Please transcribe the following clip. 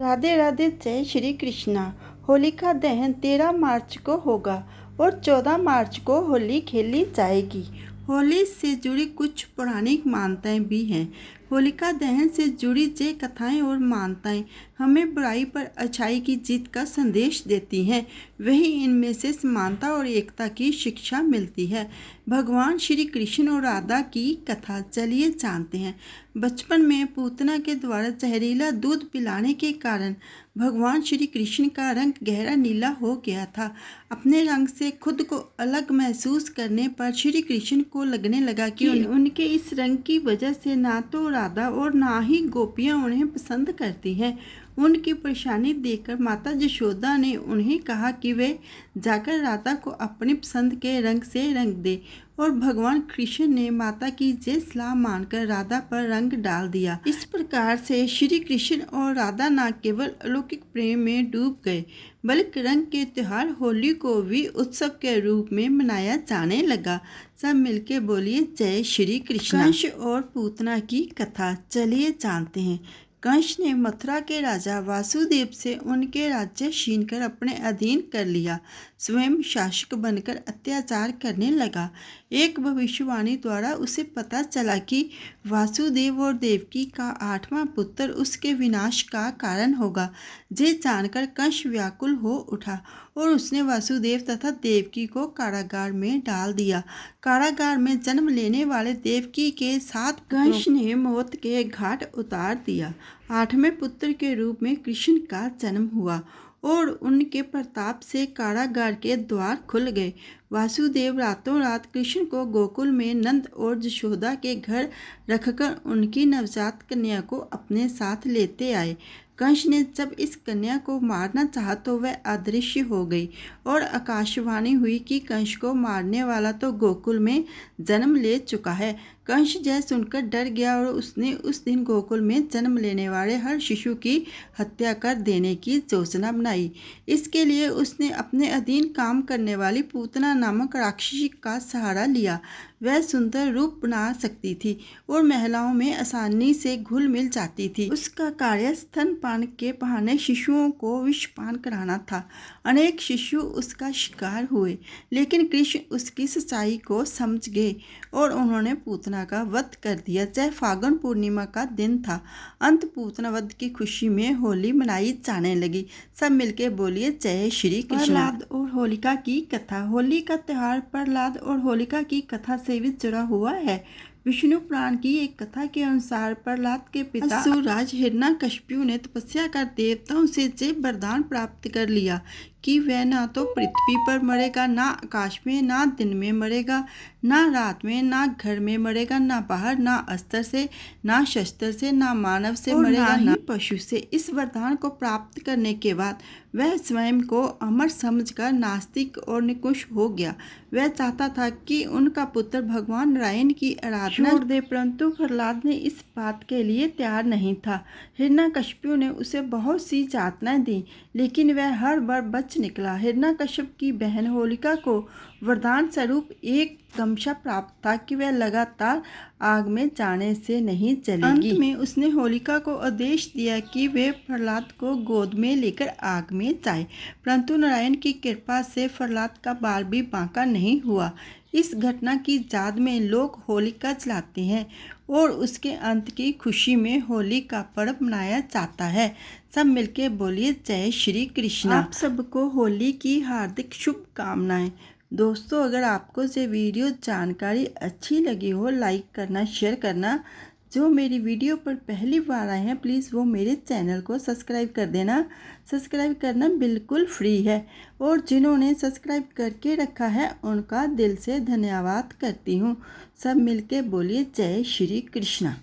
राधे राधे, जय श्री कृष्णा। होलिका दहन 13 मार्च को होगा और 14 मार्च को होली खेली जाएगी। होली से जुड़ी कुछ पौराणिक मान्यताएं भी हैं। होलिका दहन से जुड़ी ये कथाएं और मान्यताएं हमें बुराई पर अच्छाई की जीत का संदेश देती हैं। वही इनमें से समानता और एकता की शिक्षा मिलती है। भगवान श्री कृष्ण और राधा की कथा चलिए जानते हैं। बचपन में पूतना के द्वारा जहरीला दूध पिलाने के कारण भगवान श्री कृष्ण का रंग गहरा नीला हो गया था। अपने रंग से खुद को अलग महसूस करने पर श्री कृष्ण को लगने लगा कि उनके इस रंग की वजह से ना तो राधा और ना ही गोपियां उन्हें पसंद करती हैं। उनकी परेशानी देखकर माता यशोदा ने उन्हें कहा कि वे जाकर राधा को अपनी पसंद के रंग से रंग दे, और भगवान कृष्ण ने माता की ये सलाह मानकर राधा पर रंग डाल दिया। इस प्रकार से श्री कृष्ण और राधा न केवल अलौकिक प्रेम में डूब गए, बल्कि रंग के त्योहार होली को भी उत्सव के रूप में मनाया जाने लगा। सब मिलके बोलिए जय श्री कृष्ण। कंस और पूतना की कथा चलिए जानते हैं। कंस ने मथुरा के राजा वासुदेव से उनके राज्य छीनकर अपने अधीन कर लिया। स्वयं शासक बनकर अत्याचार करने लगा। एक भविष्यवाणी द्वारा उसे पता चला कि वासुदेव और देवकी का 8वां पुत्र उसके विनाश का कारण होगा। ये जानकर कंस व्याकुल हो उठा और उसने वासुदेव तथा देवकी को कारागार में डाल दिया। कारागार में जन्म लेने वाले देवकी के साथ कंस ने मौत के घाट उतार दिया। 8वें पुत्र के रूप में कृष्ण का जन्म हुआ और उनके प्रताप से कारागार के द्वार खुल गए। वासुदेव रातों रात कृष्ण को गोकुल में नंद और यशोदा के घर रखकर उनकी नवजात कन्या को अपने साथ लेते आए। कंस ने जब इस कन्या को मारना चाहा तो वह अदृश्य हो गई और आकाशवाणी हुई कि कंस को मारने वाला तो गोकुल में जन्म ले चुका है। कंस यह सुनकर डर गया और उसने उस दिन गोकुल में जन्म लेने वाले हर शिशु की हत्या कर देने की योजना बनाई। इसके लिए उसने अपने अधीन काम करने वाली पूतना नामक राक्षसी का सहारा लिया। वह सुंदर रूप बना सकती थी और महिलाओं में आसानी से घुल मिल जाती थी। उसका कार्य स्तनपान के बहाने शिशुओं को विषपान कराना था। अनेक शिशु उसका शिकार हुए, लेकिन कृष्ण उसकी सच्चाई को समझ गए और उन्होंने पूतना का वध कर दिया। यह फागुन पूर्णिमा का दिन था। अंत पूतना वध की खुशी में होली मनाई जाने लगी। सब मिलके बोलिए जय श्री कृष्ण। प्रहलाद और होलिका की कथा। होली का त्योहार प्रहलाद और होलिका की कथा से भी जुड़ा हुआ है। विष्णु पुराण की एक कथा के अनुसार प्रहलाद के पिता असुरराज हिरण्यकशिपु ने तपस्या कर देवताओं से ये वरदान प्राप्त कर लिया कि वह ना तो पृथ्वी पर मरेगा, ना आकाश में, ना दिन में मरेगा, ना रात में, ना घर में मरेगा, ना बाहर, ना अस्त्र से, ना शस्त्र से, ना मानव से मरेगा, ना पशु से। इस वरदान को प्राप्त करने के बाद वह स्वयं को अमर समझकर नास्तिक और निकुश हो गया। वह चाहता था कि उनका पुत्र भगवान नारायण की आराधना छोड़ दे, परंतु प्रहलाद ने इस बात के लिए तैयार नहीं था। हिरण्यकशिपु ने उसे बहुत सी यातनाएं दी, लेकिन वह हर बार बच निकला। हिरण्यकशिपु की बहन होलिका को वरदान स्वरूप एक गमछा प्राप्त था कि वह लगातार आग में जाने से नहीं जलेगी। अंत में उसने होलिका को आदेश दिया कि वे प्रहलाद को गोद में लेकर आग में जाए, परंतु नारायण की कृपा से प्रहलाद का बाल भी बांका नहीं हुआ। इस घटना की याद में लोग होलिका जलाते हैं और उसके अंत की खुशी में होली का पर्व मनाया जाता है। सब मिलके बोलिए जय श्री कृष्ण। आप सबको होली की हार्दिक शुभकामनाएं। दोस्तों, अगर आपको ये वीडियो जानकारी अच्छी लगी हो, लाइक करना, शेयर करना। जो मेरी वीडियो पर पहली बार आए हैं प्लीज़ वो मेरे चैनल को सब्सक्राइब कर देना। सब्सक्राइब करना बिल्कुल फ्री है और जिन्होंने सब्सक्राइब करके रखा है उनका दिल से धन्यवाद करती हूँ। सब मिलके बोलिए जय श्री कृष्ण।